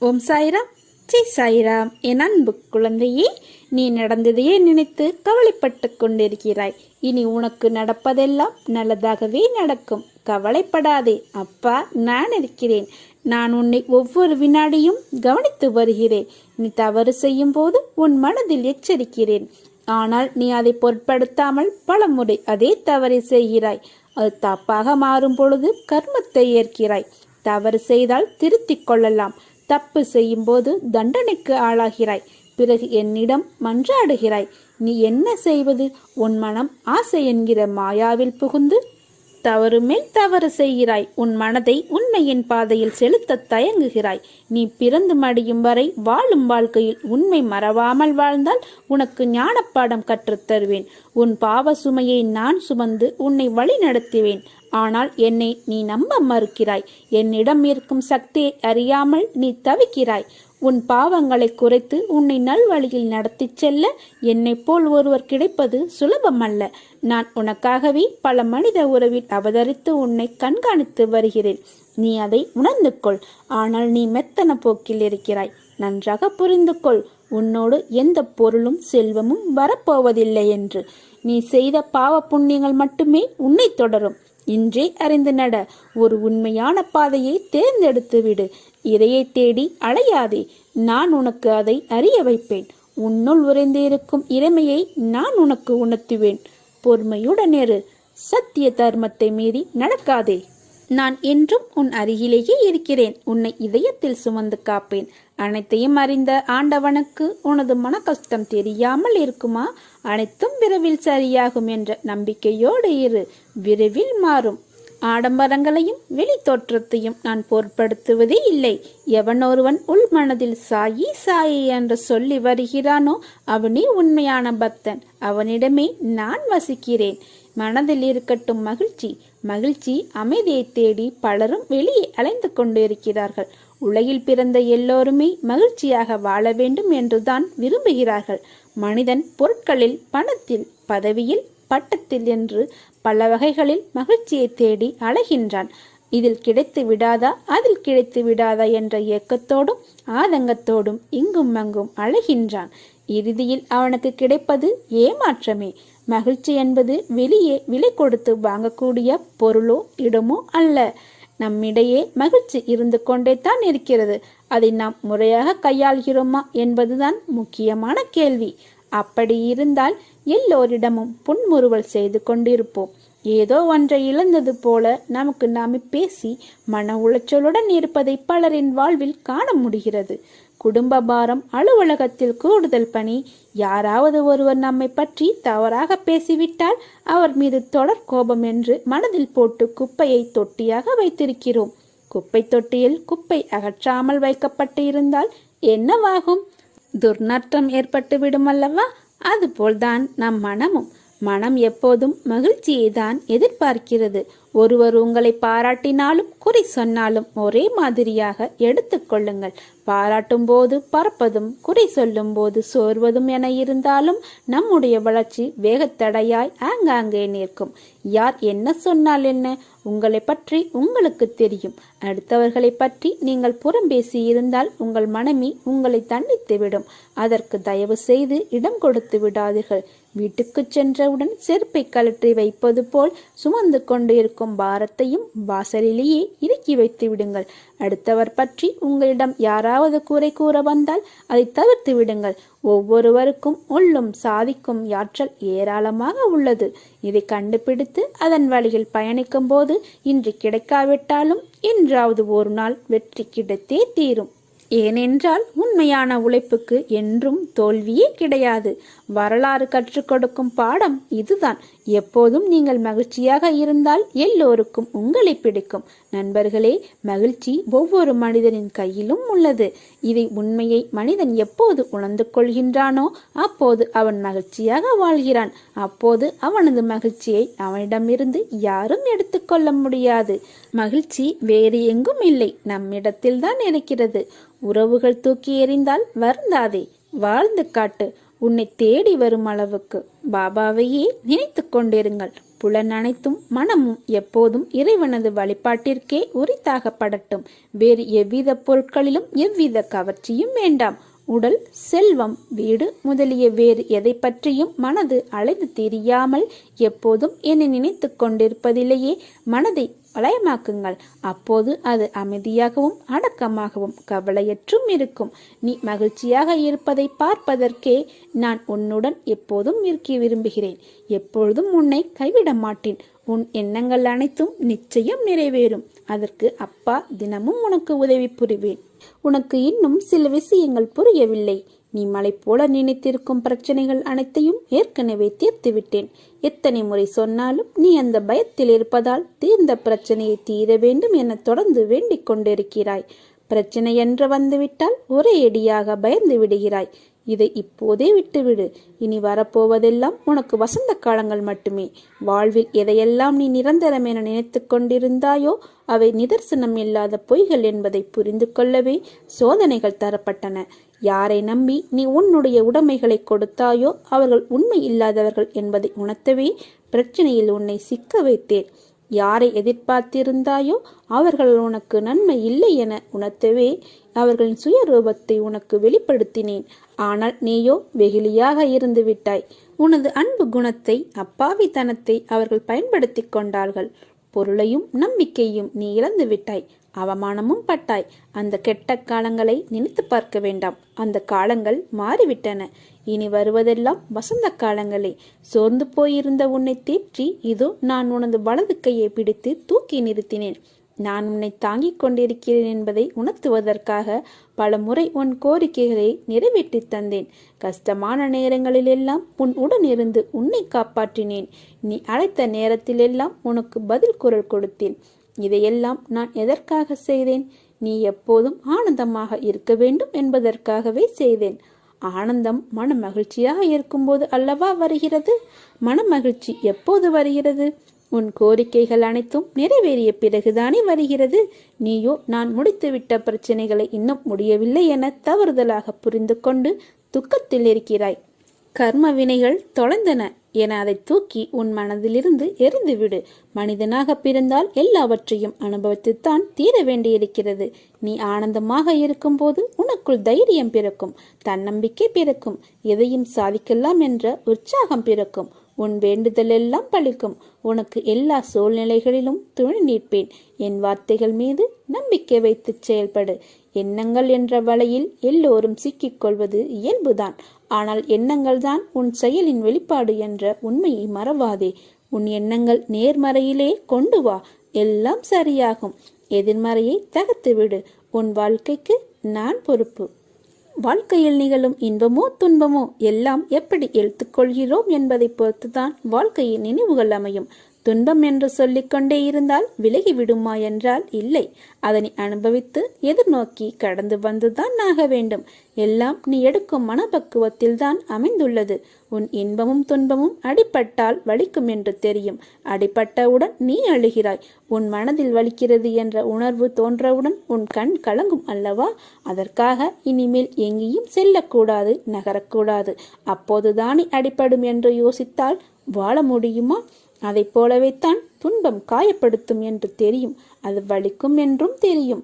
ஓம் சாய்ராம், ஜெய் சாய்ராம். என் அன்பு குழந்தையே, நீ நடந்ததையே நினைத்து கவலைப்பட்டு கொண்டிருக்கிறாய். இனி உனக்கு நடப்பதெல்லாம் நல்லதாகவே நடக்கும். கவலைப்படாதே, அப்பா நான் இருக்கிறேன். நான் உன்னை ஒவ்வொரு வினாடியும் கவனித்து வருகிறேன். நீ தவறு செய்யும் போது உன் மனதில் எச்சரிக்கிறேன். ஆனால் நீ அதை பொருட்படுத்தாமல் பல முறை அதே தவறை செய்கிறாய். அது தப்பாக மாறும் பொழுது கர்மத்தை ஏற்கிறாய். தவறு செய்தால் திருத்திக் கொள்ளலாம். தப்பு செய்யும் போது தண்டனைக்கு ஆளாகிறாய். பிறகு என்னிடம் மன்றாடுகிறாய். நீ என்ன செய்வது? உன் மனம் ஆசை என்கிற மாயாவில் புகுந்து தவறு மேல் தவறு செய்கிறாய். உன் மனதை உண்மையின் பாதையில் செலுத்த தயங்குகிறாய். நீ பிறந்து மடியும் வரை வாழும் வாழ்க்கையில் உண்மை மறவாமல் வாழ்ந்தால் உனக்கு ஞானப்பாடம் கற்றுத் தருவேன். உன் பாவ சுமையை நான் சுமந்து உன்னை வழி நடத்துவேன். ஆனால் என்னை நீ நம்ப மறுக்கிறாய். என்னிடம் இருக்கும் சக்தியை அறியாமல் நீ தவிக்கிறாய். உன் பாவங்களை குறைத்து உன்னை நல்வழியில் நடத்தி செல்ல என்னை போல் ஒருவர் கிடைப்பது சுலபமல்ல. நான் உனக்காகவே பல மனித உறவில் அவதரித்து உன்னை கண்காணித்து வருகிறேன். நீ அதை உணர்ந்து கொள். ஆனால் நீ மெத்தன போக்கில் இருக்கிறாய். நன்றாக புரிந்து கொள். உன்னோடு எந்த பொருளும் செல்வமும் வரப்போவதில்லை என்று. நீ செய்த பாவ புண்ணியங்கள் மட்டுமே உன்னை தொடரும். இன்றே அறிந்து நட. ஒரு உண்மையான பாதையை தேர்ந்தெடுத்து விடு. இறையை தேடி அலையாதே. நான் உனக்கு அதை அறிய வைப்பேன். உன்னுள் உறைந்து இருக்கும் இறைமையை நான் உனக்கு உணர்த்துவேன். பொறுமையுடன் இரு. சத்திய தர்மத்தை மீறி நடக்காதே. நான் என்றும் உன் அருகிலேயே இருக்கிறேன். உன்னை இதயத்தில் சுமந்து காப்பேன். அனைத்தையும் அறிந்த ஆண்டவனுக்கு உனது மன கஷ்டம் தெரியாமல் இருக்குமா? அனைத்தும் விரைவில் சரியாகும் என்ற நம்பிக்கையோடு இரு. விரைவில் மாறும். ஆடம்பரங்களையும் வெளி தோற்றத்தையும் நான் பொருட்படுத்துவதே இல்லை. எவனொருவன் உள் மனதில் சாயி சாயி என்று சொல்லி வருகிறானோ அவனே உண்மையான பக்தன். அவனிடமே நான் வசிக்கிறேன். மனதில் இருக்கட்டும் மகிழ்ச்சி. மகிழ்ச்சி அமைதியை தேடி பலரும் வெளியே அலைந்து கொண்டிருக்கிறார்கள். உலகில் பிறந்த எல்லோருமே மகிழ்ச்சியாக வாழ வேண்டும் என்றுதான் விரும்புகிறார்கள். மனிதன் பொருட்களில், பணத்தில், பதவியில், பட்டத்தில் என்று பல வகைகளில் மகிழ்ச்சியை தேடி அலைகின்றான். இதில் கிடைத்து விடாதா, அதில் கிடைத்து விடாதா என்ற ஏக்கத்தோடும் ஆதங்கத்தோடும் இங்கும் அங்கும் அலைகின்றான். இறுதியில் அவனுக்கு கிடைப்பது ஏமாற்றமே. மகிழ்ச்சி என்பது வெளியே விலை கொடுத்து வாங்கக்கூடிய பொருளோ இடமோ அல்ல. நம்மிடையே மகிழ்ச்சி இருந்து கொண்டே தான் இருக்கிறது. அதை நாம் முறையாக கையாள்கிறோமா என்பதுதான் முக்கியமான கேள்வி. அப்படி இருந்தால் எல்லோரிடமும் புன்முறுவல் செய்து கொண்டிருப்போம். ஏதோ ஒன்றை இழந்தது போல நமக்கு நாமே பேசி மன உளைச்சலுடன் இருப்பதை பலரின் வாழ்வில் காண முடிகிறது. குடும்ப பாரம், அலுவலகத்தில் கூடுதல் பணி, யாராவது ஒருவர் நம்மை பற்றி தவறாக பேசிவிட்டால் அவர் மீது தொடர் கோபம் என்று மனதில் போட்டு குப்பையை தொட்டியாக வைத்திருக்கிறோம். குப்பை தொட்டியில் குப்பை அகற்றாமல் வைக்கப்பட்டு இருந்தால் என்னவாகும்? துர்நாற்றம் ஏற்பட்டு விடும் அல்லவா? அதுபோல்தான் நம் மனமும். மனம் எப்போதும் மகிழ்ச்சியை தான் எதிர்பார்க்கிறது. ஒருவர் உங்களை பாராட்டினாலும் குறை சொன்னாலும் ஒரே மாதிரியாக எடுத்துக்கொள்ளுங்கள். பாராட்டும் போது பறப்பதும் குறை சொல்லும் போது சோர்வதும் என இருந்தாலும் நம்முடைய வளர்ச்சி வேகத்தடையாய் ஆங்காங்கே நிற்கும். யார் என்ன சொன்னால் என்ன? உங்களை பற்றி உங்களுக்கு தெரியும். அடுத்தவர்களை பற்றி நீங்கள் புறம் பேசி இருந்தால் உங்கள் மனமே உங்களை தண்டித்துவிடும். அதற்கு தயவு செய்து இடம் கொடுத்து விடாதீர்கள். வீட்டுக்கு சென்றவுடன் செருப்பை கழற்றி வைப்பது போல் சுமந்து கொண்டு இருக்கும் பாரத்தையும் வாசலிலேயே இறக்கி வைத்து விடுங்கள். அடுத்தவர் பற்றி உங்களிடம் யாராவது குறை கூற வந்தால் அதை தவிர்த்து விடுங்கள். ஒவ்வொருவருக்கும் உள்ளும் சாதிக்கும் ஆற்றல் ஏராளமாக உள்ளது. இதை கண்டுபிடித்து அதன் வழியில் பயணிக்கும் போது இன்று கிடைக்காவிட்டாலும் என்றாவது ஒரு நாள் வெற்றி கிடைத்தே தீரும். ஏனென்றால் உண்மையான உழைப்புக்கு என்றும் தோல்வியே கிடையாது. வரலாறு கற்றுக் கொடுக்கும் பாடம் இதுதான். எப்போதும் நீங்கள் மகிழ்ச்சியாக இருந்தால் எல்லோருக்கும் உங்களை பிடிக்கும். நண்பர்களே, மகிழ்ச்சி ஒவ்வொரு மனிதனின் கையிலும் உள்ளது. இதை உண்மையை மனிதன் எப்போது உணர்ந்து கொள்கின்றானோ அப்போது அவன் மகிழ்ச்சியாக வாழ்கிறான். அப்போது அவனது மகிழ்ச்சியை அவனிடமிருந்து யாரும் எடுத்துக்கொள்ள முடியாது. மகிழ்ச்சி வேறு எங்கும் இல்லை, நம்மிடத்தில் தான் இருக்கிறது. உறவுகள் தூக்கி எறிந்தால் வருந்தாதே, வாழ்ந்து காட்டு. உன்னை தேடி வரும் அளவுக்கு பாபாவையே நினைத்து கொண்டிருங்கள். புலன் அனைத்தும் மனமும் எப்போதும் இறைவனது வழிபாட்டிற்கே உரித்தாகப்படட்டும். வேறு எவ்வித பொருட்களிலும் எவ்வித கவர்ச்சியும் வேண்டாம். உடல், செல்வம், வீடு முதலிய வேறு எதை பற்றியும் மனது அலைந்து திரியாமல் எப்போதும் என்னை நினைத்து கொண்டிருப்பதிலேயே மனதை வளையமாக்குங்கள். அப்போது அது அமைதியாகவும் அடக்கமாகவும் கவலையற்றும் இருக்கும். நீ மகிழ்ச்சியாக இருப்பதை பார்ப்பதற்கே நான் உன்னுடன் எப்போதும் இருக்க விரும்புகிறேன். எப்பொழுதும் உன்னை கைவிட மாட்டேன். உன் எண்ணங்கள் அனைத்தும் நிச்சயம் நிறைவேறும். அதற்கு அப்பா தினமும் உனக்கு உதவி புரிவேன். உனக்கு இன்னும் சில விஷயங்கள் புரியவில்லை. நீ மலை போல நினைத்திருக்கும் பிரச்சனைகள் அனைத்தையும் ஏற்கனவே தீர்த்து விட்டேன். எத்தனை முறை சொன்னாலும் நீ அந்த பயத்தில் இருப்பதால் தீர்ந்த பிரச்சனையை தீர வேண்டும் என தொடர்ந்து வேண்டிக் கொண்டிருக்கிறாய். பிரச்சனை என்று வந்துவிட்டால் ஒரே அடியாக பயந்து விடுகிறாய். இதை இப்போதே விட்டுவிடு. இனி வரப்போவதெல்லாம் உனக்கு வசந்த காலங்கள் மட்டுமே. வாழ்வில் எதையெல்லாம் நீ நிரந்தரம் என நினைத்து கொண்டிருந்தாயோ அவை நிதர்சனம் இல்லாத பொய்கள் என்பதை புரிந்து கொள்ளவே சோதனைகள் தரப்பட்டன. யாரை நம்பி நீ உன்னுடைய உடைமைகளை கொடுத்தாயோ அவர்கள் உண்மை இல்லாதவர்கள் என்பதை உணர்த்தவே பிரச்சனையில் உன்னை சிக்க வைத்தேன். யாரை எதிர்பார்த்திருந்தாயோ அவர்கள் உனக்கு நன்மை இல்லை என உணர்த்தவே அவர்களின் சுயரூபத்தை உனக்கு வெளிப்படுத்தினேன். ஆனால் நீயோ வெகுளியாக இருந்து விட்டாய். உனது அன்பு குணத்தை, அப்பாவித்தனத்தை அவர்கள் பயன்படுத்தி கொண்டார்கள். பொருளையும் நம்பிக்கையும் நீ இழந்து விட்டாய். அவமானமும் பட்டாய். அந்த கெட்ட காலங்களை நினைத்து பார்க்க வேண்டாம். அந்த காலங்கள் மாறிவிட்டன. இனி வருவதெல்லாம் வசந்த காலங்களே. சோர்ந்து போயிருந்த உன்னை தேற்றி இதோ நான் உனது வலது கையை பிடித்து தூக்கி நிறுத்தினேன். நான் உன்னை தாங்கிக் கொண்டிருக்கிறேன் என்பதை உணர்த்துவதற்காக பல முறை உன் கோரிக்கைகளை நிறைவேற்றி தந்தேன். கஷ்டமான நேரங்களிலெல்லாம் உன் உடன் இருந்து உன்னை காப்பாற்றினேன். நீ அழைத்த நேரத்திலெல்லாம் உனக்கு பதில் குரல் கொடுத்தேன். இதையெல்லாம் நான் எதற்காக செய்தேன்? நீ எப்போதும் ஆனந்தமாக இருக்க வேண்டும் என்பதற்காகவே செய்தேன். ஆனந்தம் மன மகிழ்ச்சியாக இருக்கும்போது அல்லவா வருகிறது? மன மகிழ்ச்சி எப்போது வருகிறது? உன் கோரிக்கைகள் அனைத்தும் நிறைவேறிய பிறகுதானே வருகிறது. நீயோ நான் முடித்துவிட்ட பிரச்சனைகளை இன்னும் முடியவில்லை என தவறுதலாக புரிந்து கொண்டு துக்கத்தில் இருக்கிறாய். கர்ம வினைகள் தொலைந்தன என அதை தூக்கி உன் மனதிலிருந்து எரிந்துவிடு. மனிதனாக பிறந்தால் எல்லாவற்றையும் அனுபவித்துத்தான் தீர வேண்டியிருக்கிறது. நீ ஆனந்தமாக இருக்கும்போது உனக்குள் தைரியம் பிறக்கும், தன்னம்பிக்கை பிறக்கும், எதையும் சாதிக்கலாம் என்ற உற்சாகம் பிறக்கும். உன் வேண்டுதல் எல்லாம் பலிக்கும். உனக்கு எல்லா சூழ்நிலைகளிலும் துணை நிற்பேன். என் வார்த்தைகள் மீது நம்பிக்கை வைத்து செயல்படு. எண்ணங்கள் என்ற வலையில் எல்லோரும் சிக்கிக்கொள்வது இயல்புதான். ஆனால் எண்ணங்கள் தான் உன் செயலின் வெளிப்பாடு என்ற உண்மையை மறவாதே. உன் எண்ணங்கள் நேர்மறையிலே கொண்டு வா, எல்லாம் சரியாகும். எதிர்மறையை தகர்த்து விடு. உன் வாழ்க்கைக்கு நான் பொறுப்பு. வாழ்க்கையில் நிகழும் இன்பமோ துன்பமோ எல்லாம் எப்படி எடுத்துக்கொள்கிறோம் என்பதை பொறுத்துதான் வாழ்க்கையின் நினைவுகள் அமையும். துன்பம் என்று சொல்லிக்கொண்டே இருந்தால் விலகி விடுமா என்றால் இல்லை. அதனை அனுபவித்து எதிர்நோக்கி கடந்து வந்துதான் ஆக வேண்டும். எல்லாம் நீ எடுக்கும் மனப்பக்குவத்தில் தான் அமைந்துள்ளது. உன் இன்பமும் துன்பமும் அடிபட்டால் வலிக்கும் என்று தெரியும். அடிபட்டவுடன் நீ அழுகிறாய். உன் மனதில் வலிக்கிறது என்ற உணர்வு தோன்றவுடன் உன் கண் கலங்கும் அல்லவா? அதற்காக இனிமேல் எங்கேயும் செல்லக்கூடாது, நகரக்கூடாது. அப்போதுதானே அடிபடும் என்று யோசித்தால் வாழ முடியுமா? அதை போலவே தான் துன்பம் காயப்படுத்தும் என்று தெரியும். அது வலிக்கும் என்றும் தெரியும்.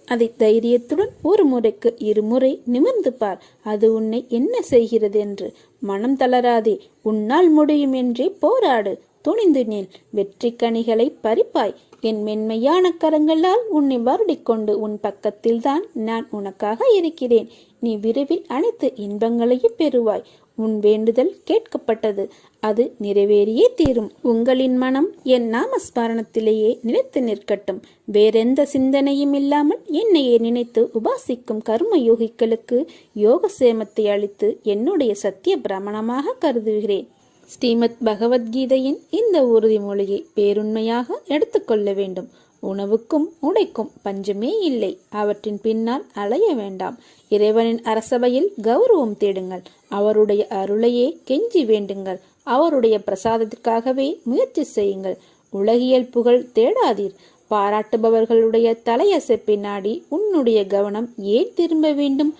அதை தைரியத்துடன் ஒரு முறைக்கு இருமுறை நிமிர்ந்து பார். அது உன்னை என்ன செய்கிறது என்று. மனம் தளராதே. உன்னால் முடியும் என்றே போராடு. துணிந்து நில். வெற்றி கனிகளை பறிப்பாய். என் மென்மையான கரங்களால் உன்னை வருடிக்கொண்டு உன் பக்கத்தில் தான் நான் உனக்காக இருக்கிறேன். நீ விரைவில் அனைத்து இன்பங்களையும் பெறுவாய். உன் வேண்டுதல் கேட்கப்பட்டது. அது நிறைவேறியே தீரும். உங்களின் மனம் என் நாமஸ்மரணத்திலேயே நிலைத்து நிற்கட்டும். வேறெந்த சிந்தனையும் இல்லாமல் என்னையே நினைத்து உபாசிக்கும் கர்ம யோகிகளுக்கு யோக சேமத்தை அளித்து என்னுடைய சத்திய பிரமணமாக கருதுகிறேன். ஸ்ரீமத் பகவத்கீதையின் இந்த உறுதிமொழியை பேருண்மையாக எடுத்துக்கொள்ள வேண்டும். உணவுக்கும் உடைக்கும் பஞ்சமே இல்லை. அவற்றின் பின்னால் அலைய வேண்டாம். இறைவனின் அரசபையில் கௌரவம் தேடுங்கள். அவருடைய அருளையே கெஞ்சி வேண்டுங்கள். அவருடைய பிரசாதத்திற்காகவே முயற்சி செய்யுங்கள். உலகியல் புகழ் தேடாதீர். பாராட்டுபவர்களுடைய தலையசைப்பை நாடி உன்னுடைய கவனம் ஏன் திரும்ப வேண்டும்?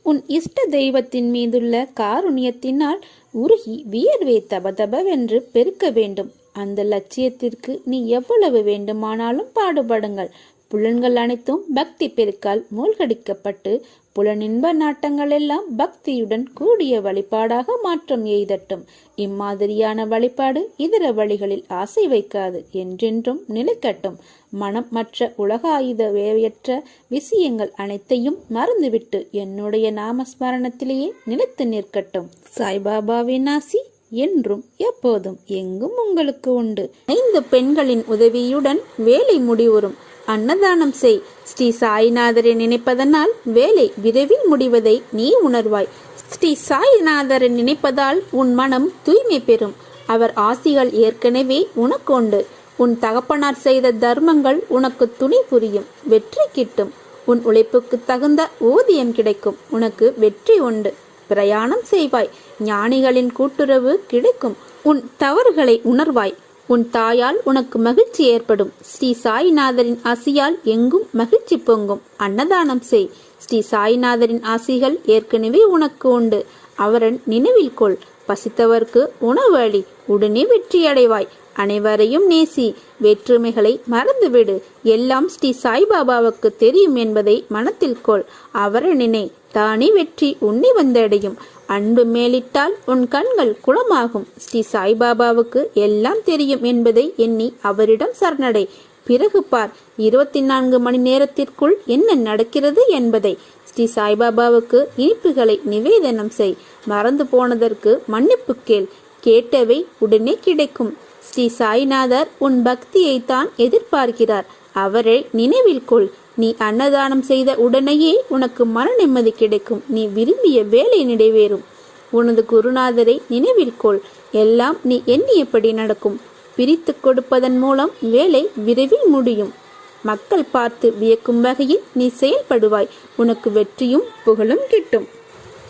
உன் இஷ்ட தெய்வத்தின் மீதுள்ள காருண்யத்தினால் உருகி வியர்வே தபதபவென்று பெருக்க வேண்டும். அந்த லட்சியத்திற்கு நீ எவ்வளவு வேண்டுமானாலும் பாடுபடுங்கள். புலன்கள் அனைத்தும் பக்தி பெருக்கால் மூழ்கடிக்கப்பட்டு புலனின்ப நாட்டங்கள் எல்லாம் பக்தியுடன் கூடிய வழிபாடாக மாற்றம் எய்தட்டும். இம்மாதிரியான வழிபாடு இதர வழிகளில் ஆசை வைக்காது, என்றென்றும் நிலைக்கட்டும். மனம் மற்ற உலக ஆயுத வேவையற்ற விஷயங்கள் அனைத்தையும் மறந்துவிட்டு என்னுடைய நாமஸ்மரணத்திலேயே நிலைத்து நிற்கட்டும். சாய்பாபாவின் ஆசி என்றும் எப்போதும் எங்கும் உங்களுக்கு உண்டு. 5 பெண்களின் உதவியுடன் வேலை முடிவுறும். அன்னதானம் செய். ஸ்ரீ சாய்நாதரை நினைப்பதனால் வேலை விரைவில் முடிவதை நீ உணர்வாய். ஸ்ரீ சாய்நாதரை நினைப்பதால் உன் மனம் தூய்மை பெறும். அவர் ஆசிகள் ஏற்கனவே உனக்கு உண்டு. உன் தகப்பனார் செய்த தர்மங்கள் உனக்கு துணை புரியும். வெற்றி கிட்டும். உன் உழைப்புக்கு தகுந்த ஊதியம் கிடைக்கும். உனக்கு வெற்றி உண்டு. பிரயாணம் செய்வாய். ஞானிகளின் கூட்டுறவு கிடைக்கும். உன் தவறுகளை உணர்வாய். உன் தாயால் உனக்கு மகிழ்ச்சி ஏற்படும். ஸ்ரீ சாய்நாதரின் ஆசியால் எங்கும் மகிழ்ச்சி பொங்கும். அன்னதானம் செய். ஸ்ரீ சாய்நாதரின் ஆசிகள் ஏற்கனவே உனக்கு உண்டு. அவரன் நினைவில் கொள். பசித்தவர்க்கு உணவு அளி. உடனே வெற்றி அடைவாய். அனைவரையும் நேசி. வேற்றுமைகளை மறந்துவிடு. எல்லாம் ஸ்ரீ சாய்பாபாவுக்கு தெரியும் என்பதை மனத்தில் கொள். அவரை நினை. தானே வெற்றி உன்னை வந்தடையும். அன்பு மேலிட்டால் உன் கண்கள் குளமாகும். ஸ்ரீ சாய்பாபாவுக்கு எல்லாம் தெரியும் என்பதை எண்ணி அவரிடம் சரணடை. பிறகு பார் 24 மணி நேரத்திற்குள் என்ன நடக்கிறது என்பதை. ஸ்ரீ சாய்பாபாவுக்கு இனிப்புகளை நிவேதனம் செய். மறந்து போனதற்கு மன்னிப்பு கேள். கேட்டவை உடனே கிடைக்கும். ஸ்ரீ சாய்நாதர் உன் பக்தியை தான் எதிர்பார்க்கிறார். அவரை நினைவில் கொள். நீ அன்னதானம் செய்த உடனேயே உனக்கு மன நிம்மதி கிடைக்கும். நீ விரும்பிய வேலை நிறைவேறும். உனது குருநாதரை நினைவில் கொள். எல்லாம் நீ எண்ணியபடி நடக்கும். பிரித்து கொடுப்பதன் மூலம் வேலை விரைவில் முடியும். மக்கள் பார்த்து வியக்கும் வகையில் நீ செயல்படுவாய். உனக்கு வெற்றியும் புகழும் கிட்டும்.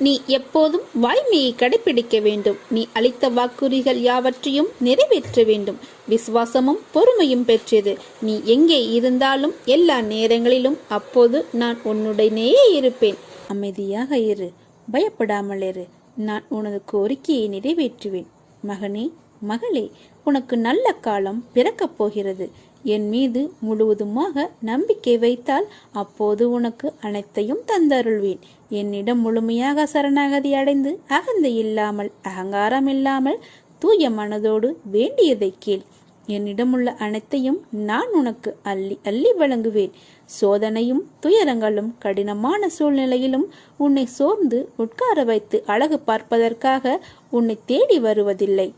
நீ எப்போதும் வாய்மையை கடைபிடிக்க வேண்டும். நீ அளித்த வாக்குறுதிகள் யாவற்றையும் நிறைவேற்ற வேண்டும். விசுவாசமும் பொறுமையும் பெற்றது. நீ எங்கே இருந்தாலும் எல்லா நேரங்களிலும் அப்போது நான் உன்னுடனேயே இருப்பேன். அமைதியாக இரு. பயப்படாமல் இரு. நான் உனது கோரிக்கையை நிறைவேற்றுவேன். மகனே, மகளே, உனக்கு நல்ல காலம் பிறக்கப் போகிறது. என் மீது முழுவதுமாக நம்பிக்கை வைத்தால் அப்போது உனக்கு அனைத்தையும் தந்தருள்வேன். என்னிடம் முழுமையாக சரணாகதி அடைந்து அகந்தை இல்லாமல் அகங்காரம் இல்லாமல் தூய மனதோடு வேண்டியதை கேள். என்னிடமுள்ள அனைத்தையும் நான் உனக்கு அள்ளி அள்ளி வழங்குவேன். சோதனையும் துயரங்களும் கடினமான சூழ்நிலையிலும் உன்னை சோர்ந்து உட்கார வைத்து அழகு பார்ப்பதற்காக உன்னை தேடி வருவதில்லை.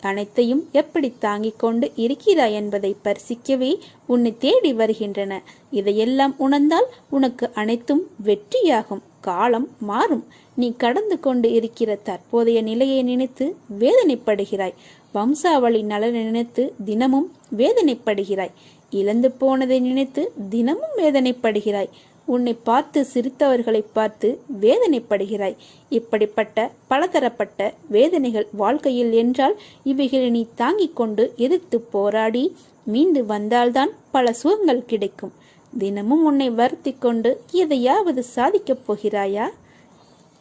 அனைத்தையும் எப்படி தாங்கிக் கொண்டு இருக்கிறாய் என்பதை பரிசிக்கவே உன்னை தேடி வருகின்றன. இதையெல்லாம் உணர்ந்தால் உனக்கு அனைத்தும் வெற்றியாகும். காலம் மாறும். நீ கடந்து கொண்டு இருக்கிற தற்போதைய நிலையை நினைத்து வேதனைப்படுகிறாய். வம்சாவளி நலனை நினைத்து தினமும் வேதனைப்படுகிறாய். இழந்து போனதை நினைத்து தினமும் வேதனைப்படுகிறாய். உன்னை பார்த்து சிரித்தவர்களை பார்த்து வேதனைப்படுகிறாய். இப்படிப்பட்ட பலதரப்பட்ட வேதனைகள் வாழ்க்கையில் என்றால் இவைகளை நீ தாங்கிக் கொண்டு எதிர்த்து போராடி மீண்டு வந்தால்தான் பல சுகங்கள் கிடைக்கும். தினமும் உன்னை வருத்தி கொண்டு எதையாவது சாதிக்கப் போகிறாயா?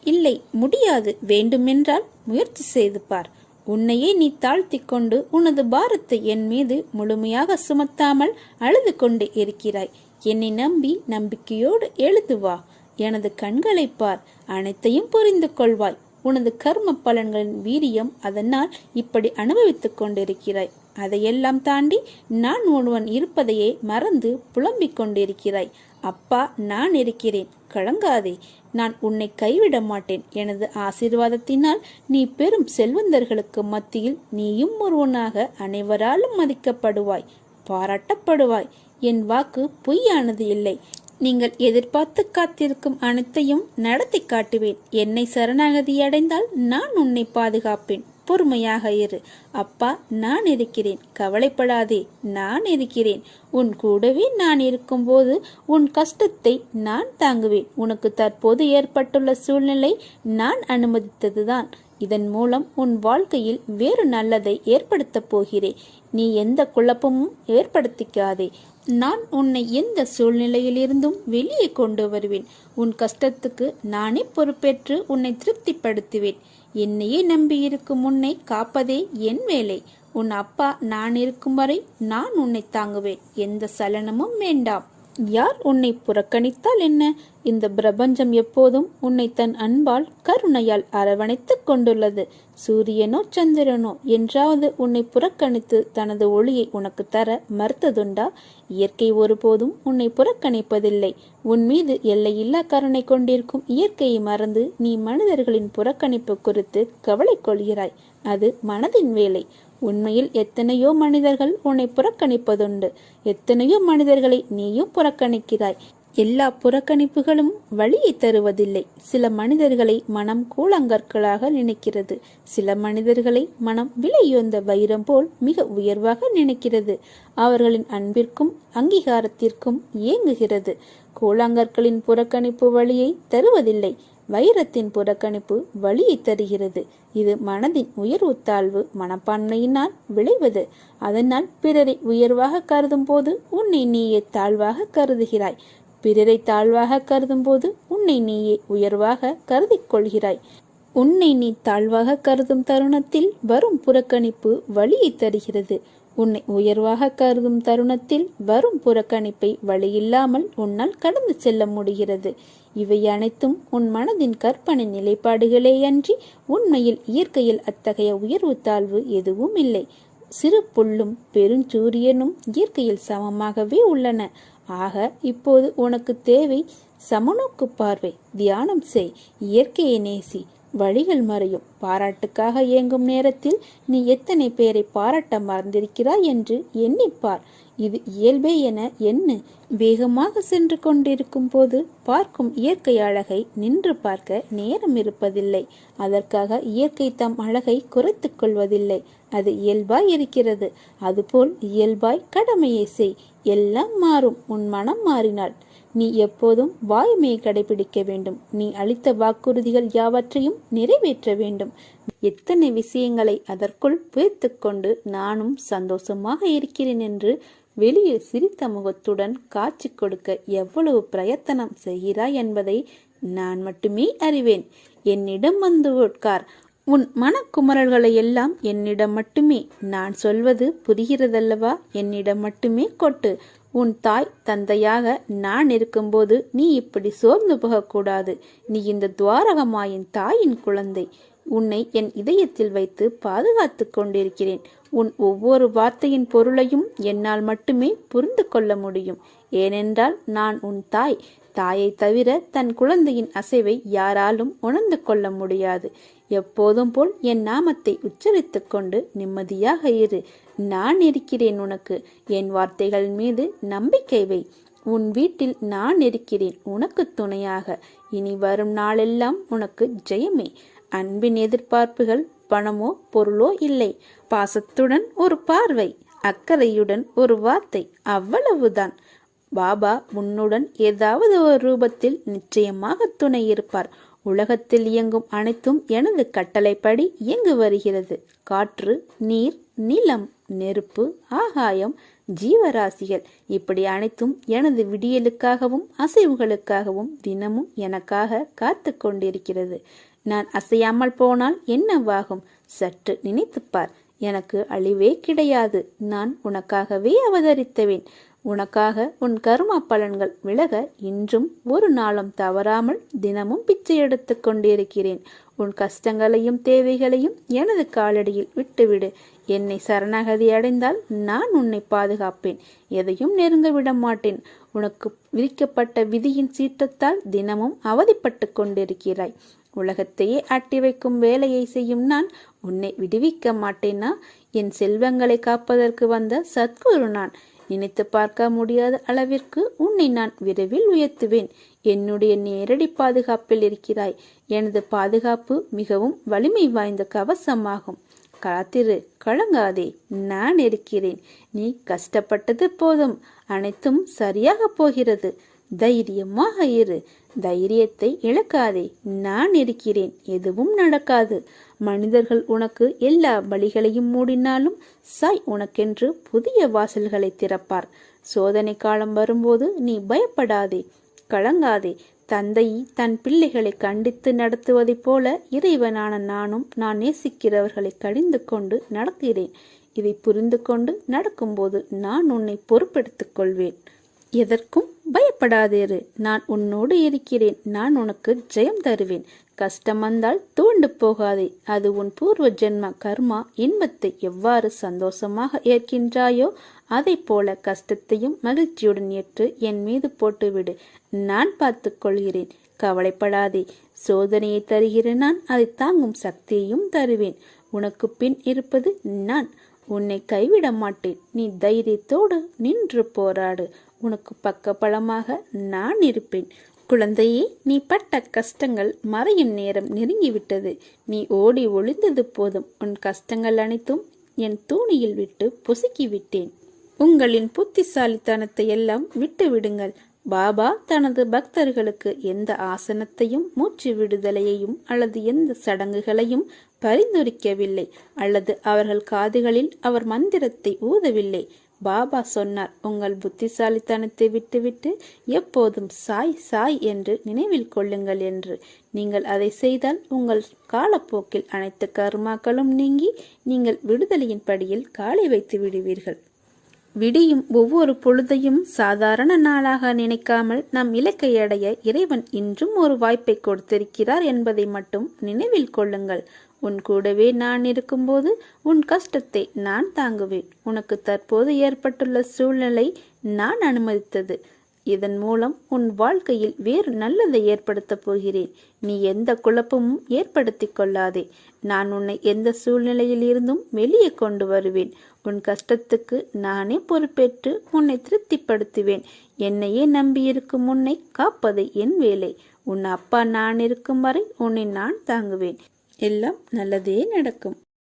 இல்லை, முடியாது. வேண்டுமென்றால் முயற்சி செய்து பார். உன்னையே நீ தாழ்த்தி கொண்டு உனது பாரத்தை என் மீது முழுமையாக சுமத்தாமல் அழுது கொண்டு இருக்கிறாய். என்னை நம்பி நம்பிக்கையோடு எழுதுவா. எனது கண்களை பார். அனைத்தையும் புரிந்து கொள்வாய். உனது கர்ம பலன்களின் வீரியம் அதனால் இப்படி அனுபவித்துக் கொண்டிருக்கிறாய். அதையெல்லாம் தாண்டி நான் ஒருவன் இருப்பதையே மறந்து புலம்பிக் கொண்டிருக்கிறாய். அப்பா, நான் இருக்கிறேன், கலங்காதே. நான் உன்னை கைவிட மாட்டேன். எனது ஆசீர்வாதத்தினால் நீ பெரும் செல்வந்தர்களுக்கு மத்தியில் நீயும் ஒருவனாக அனைவராலும் மதிக்கப்படுவாய், பாராட்டப்படுவாய். என் வாக்கு பொய்யானது இல்லை. நீங்கள் எதிர்பார்த்து காத்திருக்கும் அனைத்தையும் நடத்தி காட்டுவேன். என்னை சரணாகதி அடைந்தால் நான் உன்னை பாதுகாப்பேன். பொறுமையாக இரு. அப்பா, நான் இருக்கிறேன், கவலைப்படாதே, நான் இருக்கிறேன். உன் கூடவே நான் இருக்கும்போது உன் கஷ்டத்தை நான் தாங்குவேன். உனக்கு தற்போது ஏற்பட்டுள்ள சூழ்நிலை நான் அனுமதித்ததுதான். இதன் மூலம் உன் வாழ்க்கையில் வேறு நல்லதை ஏற்படுத்தப் போகிறேன். நீ எந்த குழப்பமும் ஏற்படுத்திக்காதே. நான் உன்னை எந்த சூழ்நிலையிலிருந்தும் வெளியே கொண்டு வருவேன். உன் கஷ்டத்துக்கு நானே பொறுப்பேற்று உன்னை திருப்திப்படுத்துவேன். என்னையே நம்பியிருக்கும் உன்னை காப்பதே என் வேலை. உன் அப்பா நான் இருக்கும் வரை நான் உன்னை தாங்குவேன். எந்த சலனமும் வேண்டாம். யார் உன்னை புறக்கணித்தால் என்ன? இந்த பிரபஞ்சம் எப்போதும் உன்னை தன் அன்பால் கருணையால் அரவணைத்துக் கொண்டுள்ளது. சூரியனோ சந்திரனோ என்றாவது உன்னை புறக்கணித்து தனது ஒளியை உனக்கு தர மறுத்ததுண்டா? இயற்கை ஒருபோதும் உன்னை புறக்கணிப்பதில்லை. உன் மீது எல்லையில்லா கருணை கொண்டிருக்கும் இயற்கையை மறந்து நீ மனிதர்களின் புறக்கணிப்பு குறித்து கவலை கொள்கிறாய். அது மனதின் வேலை. உண்மையில் எத்தனையோ மனிதர்கள் உன்னை புறக்கணிப்பதுண்டு. எத்தனையோ மனிதர்களை நீயும் புறக்கணிக்கிறாய். எல்லா புறக்கணிப்புகளும் வழியை தருவதில்லை. சில மனிதர்களை மனம் கூழாங்கற்களாக நினைக்கிறது. சில மனிதர்களை மனம் விலையுயர்ந்த வைரம் போல் மிக உயர்வாக நினைக்கிறது. அவர்களின் அன்பிற்கும் அங்கீகாரத்திற்கும் ஏங்குகிறது. கூழாங்கற்களின் புறக்கணிப்பு வழியை தருவதில்லை. வைரத்தின் புறக்கணிப்பு வழியை தருகிறது. இது மனதின் உயர்வு தாழ்வு மனப்பான்மையினால் விளைவது. அதனால் பிறரை உயர்வாக கருதும் போது உன்னை நீயே தாழ்வாக கருதுகிறாய். பிறரை தாழ்வாக கருதும் போது உன்னை நீயே உயர்வாக கருதிக் கொள்கிறாய். உன்னை நீ தாழ்வாக கருதும் தருணத்தில் வரும் புறக்கணிப்பு வழியை தருகிறது. உன்னை உயர்வாக கருதும் தருணத்தில் வரும் புறக்கணிப்பை வழியில்லாமல் உன்னால் கடந்து செல்ல முடிகிறது. இவை அனைத்தும் உன் மனதின் கற்பனை நிலைப்பாடுகளேயன்றி உண்மையில் இயற்கையில் அத்தகைய உயர்வு தாழ்வு எதுவும் இல்லை. சிறு புல்லும் பெருஞ்சூரியனும் இயற்கையில் சமமாகவே உள்ளன. ஆக இப்போது உனக்கு தேவை சமநோக்கு பார்வை. தியானம் செய். இயற்கையை நேசி. வழிகள் மறையும். பாராட்டுக்காக இயங்கும் நேரத்தில் நீ எத்தனை பேரை பாராட்ட மறந்திருக்கிறாய் என்று எண்ணிப்பார். இது இயல்பே என எண்ணு. வேகமாக சென்று கொண்டிருக்கும் போது பார்க்கும் இயற்கை அழகை நின்று பார்க்க நேரம் இருப்பதில்லை. அதற்காக இயற்கை தம் அழகை குறைத்துக் கொள்வதில்லை. அது இயல்பாய் இருக்கிறது. அதுபோல் இயல்பாய் கடமையை செய். எல்லாம் மாறும். உன் மனம் மாறினாள். நீ எப்போதும் வாய்மையை கடைபிடிக்க வேண்டும். நீ அளித்த வாக்குறுதிகள் யாவற்றையும் நிறைவேற்ற வேண்டும். எத்தனை விஷயங்களை அதற்குள் புதைத்து கொண்டு நானும் சந்தோஷமாக இருக்கிறேன் என்று வெளியில் சிரித்த முகத்துடன் காட்சி கொடுக்க எவ்வளவு பிரயத்தனம் செய்கிறாய் என்பதை நான் மட்டுமே அறிவேன். என்னிடம் வந்து உட்கார். உன் மனக்குமரல்களை எல்லாம் என்னிடம் மட்டுமே. நான் சொல்வது புரிகிறதல்லவா? என்னிடம் மட்டுமே கொட்டு. உன் தாய் தந்தையாக நான் இருக்கும்போது நீ இப்படி சோர்ந்து போகக்கூடாது. நீ இந்த துவாரகமாயின் தாயின் குழந்தை. உன்னை என் இதயத்தில் வைத்து பாதுகாத்து கொண்டிருக்கிறேன். உன் ஒவ்வொரு வார்த்தையின் பொருளையும் என்னால் மட்டுமே புரிந்து கொள்ள முடியும். ஏனென்றால் நான் உன் தாய். தாயை தவிர தன் குழந்தையின் அசைவை யாராலும் உணர்ந்து கொள்ள முடியாது. எப்போதும் போல் என் நாமத்தை உச்சரித்துக் கொண்டு நிம்மதியாக இரு. நான் இருக்கிறேன் உனக்கு. என் வார்த்தைகள் மீது நம்பிக்கை வை. உன் வீட்டில் நான் இருக்கிறேன் உனக்கு துணையாக. இனி வரும் நாளெல்லாம் உனக்கு ஜெயமே. அன்பின் எதிர்பார்ப்புகள் பணமோ பொருளோ இல்லை. பாசத்துடன் ஒரு பார்வை, அக்கறையுடன் ஒரு வார்த்தை, அவ்வளவுதான். பாபா உன்னுடன் ஏதாவது ஒரு ரூபத்தில் நிச்சயமாக துணை இருப்பார். உலகத்தில் இயங்கும் அனைத்தும் எனது கட்டளைப்படி இயங்கு வருகிறது. காற்று, நீர், நிலம், நெருப்பு, ஆகாயம், ஜீவராசிகள் இப்படி அனைத்தும் எனது விடியலுக்காகவும் அசைவுகளுக்காகவும் தினமும் எனக்காக காத்து கொண்டிருக்கிறது. நான் அசையாமல் போனால் என்னவாகும்? சற்று நினைத்துப்பார். எனக்கு அழிவே கிடையாது. நான் உனக்காகவே அவதரித்தவேன். உனக்காக உன் கர்மா பலன்கள் விலக இன்றும் ஒரு நாளும் தவறாமல் தினமும் பிச்சை எடுத்து கொண்டிருக்கிறேன். உன் கஷ்டங்களையும் தேவைகளையும் எனது காலடியில் விட்டுவிடு. என்னை சரணாகதி அடைந்தால் நான் உன்னை பாதுகாப்பேன். எதையும் நெருங்க விட மாட்டேன். உனக்கு விதிக்கப்பட்ட விதியின் சீற்றத்தால் தினமும் அவதிப்பட்டு கொண்டிருக்கிறாய். உலகத்தையே அட்டி வைக்கும் வேலையை செய்யும் நான் உன்னை விடுவிக்க மாட்டேனா? என் செல்வங்களை காப்பதற்கு வந்த சத்குரு நான். நினைத்து பார்க்க முடியாத அளவிற்கு உன்னை நான் விரைவில் உயர்த்துவேன். என்னுடைய நேரடி பாதுகாப்பில் இருக்கிறாய். எனது பாதுகாப்பு மிகவும் வலிமை வாய்ந்த கவசமாகும். காத்திரு, கலங்காதே, நான் இருக்கிறேன். நீ கஷ்டப்பட்டது போதும். அனைத்தும் சரியாக போகிறது. தைரியமாக இரு. தைரியத்தை இழக்காதே. நான் இருக்கிறேன். எதுவும் நடக்காது. மனிதர்கள் உனக்கு எல்லா வழிகளையும் மூடினாலும் சாய் உனக்கென்று புதிய வாசல்களை திறப்பார். சோதனை காலம் வரும்போது நீ பயப்படாதே, கலங்காதே. தந்தை தன் பிள்ளைகளை கண்டித்து நடத்துவதைப் போல இறைவனான நானும் நான் நேசிக்கிறவர்களை கடிந்து கொண்டு நடக்கிறேன். இதை புரிந்து கொண்டு நடக்கும்போது நான் உன்னை பொறுப்பெடுத்துக் கொள்வேன். எதற்கும் பயப்படாதேரு. நான் உன்னோடு இருக்கிறேன். நான் உனக்கு ஜெயம் தருவேன். கஷ்டம் வந்தால் துவண்டு போகாதே. அது உன் பூர்வ ஜென்ம கர்மா. இன்பத்தை எவ்வாறு சந்தோஷமாக ஏற்கின்றாயோ அதை போல கஷ்டத்தையும் மகிழ்ச்சியுடன் ஏற்று என் மீது போட்டுவிடு. நான் பார்த்து கொள்கிறேன். கவலைப்படாதே. சோதனையை தருகிற நான் அதை தாங்கும் சக்தியையும் தருவேன். உனக்கு பின் இருப்பது நான். உன்னை கைவிட மாட்டேன். நீ தைரியத்தோடு நின்று போராடு. உனக்கு பக்கபலமாக நான் இருப்பேன். குழந்தையே, நீ பட்ட கஷ்டங்கள் மறையும் நேரம் நெருங்கிவிட்டது. நீ ஓடி ஒளிந்தது போதும். உன் கஷ்டங்கள் அனைத்தும் என் தூணியில் விட்டு பொசுக்கிவிட்டேன். உங்களின் புத்திசாலித்தனத்தை எல்லாம் விட்டு விடுங்கள். பாபா தனது பக்தர்களுக்கு எந்த ஆசனத்தையும் மூச்சு விடுதலையையும் அல்லது எந்த சடங்குகளையும் பரிந்துரைக்கவில்லை, அல்லது அவர்கள் காதுகளில் அவர் மந்திரத்தை ஊதவில்லை. பாபா சொன்னார், உங்கள் புத்திசாலித்தனத்தை விட்டுவிட்டு எப்போதும் சாய் சாய் என்று நினைவில் கொள்ளுங்கள் என்று. நீங்கள் அதை செய்தால் உங்கள் காலப்போக்கில் அனைத்து கர்மாக்களும் நீங்கி நீங்கள் விடுதலையின் படியில் காலை வைத்து விடுவீர்கள். விடியும் ஒவ்வொரு பொழுதையும் சாதாரண நாளாக நினைக்காமல் நம் இலக்கை அடைய இறைவன் இன்றும் ஒரு வாய்ப்பை கொடுத்திருக்கிறார் என்பதை மட்டும் நினைவில் கொள்ளுங்கள். உன் கூடவே நான் இருக்கும்போது உன் கஷ்டத்தை நான் தாங்குவேன். உனக்கு தற்போது ஏற்பட்டுள்ள சூழ்நிலை நான் அனுமதித்தது. இதன் மூலம் உன் வாழ்க்கையில் வேறு நல்லதை ஏற்படுத்தப் போகிறேன். நீ எந்த குழப்பமும் ஏற்படுத்தி கொள்ளாதே. நான் உன்னை எந்த சூழ்நிலையில் இருந்தும் வெளியே கொண்டு வருவேன். உன் கஷ்டத்துக்கு நானே பொறுப்பேற்று உன்னை திருப்திப்படுத்துவேன். என்னையே நம்பியிருக்கும் உன்னை காப்பது என் வேலை. உன் அப்பா நான் இருக்கும் வரை உன்னை நான் தாங்குவேன். எல்லாம் நல்லதே நடக்கும்.